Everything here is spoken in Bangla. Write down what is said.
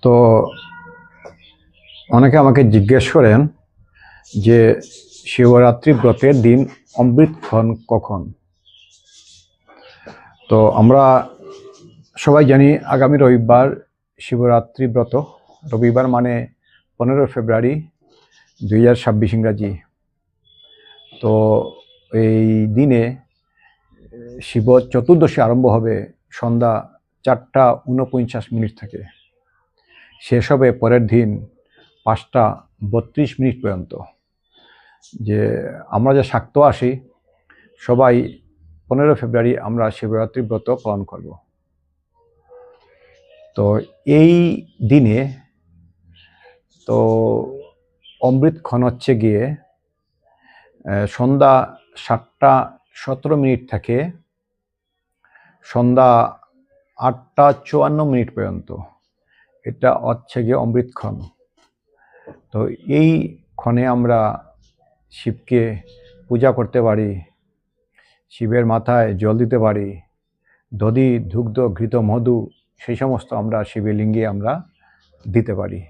তো অনেকে আমাকে জিজ্ঞেস করেন যে শিবরাত্রি ব্রতের দিন অমৃতক্ষণ কখন। তো আমরা সবাই জানি আগামী রবিবার শিবরাত্রি ব্রত। রবিবার মানে 15 ফেব্রুয়ারি 2026 ইংরাজি। তো এই দিনে শিব চতুর্দশী আরম্ভ হবে সন্ধ্যা 4:49 থেকে, শেষ হবে পরের দিন 5:32 পর্যন্ত। যে আমরা যে শাক্ত আসি সবাই 15 ফেব্রুয়ারি আমরা শিবরাত্রি ব্রত পালন করব। তো এই দিনে তো অমৃতক্ষণ হচ্ছে গিয়ে সন্ধ্যা 7:17 থেকে সন্ধ্যা 8:54 পর্যন্ত, এটা হচ্ছে গিয়ে অমৃতক্ষণ। তো এই ক্ষণে আমরা শিবকে পূজা করতে পারি, শিবের মাথায় জল দিতে পারি, দধি দুগ্ধ ঘৃত মধু সেই সমস্ত আমরা শিবের লিঙ্গে আমরা দিতে পারি।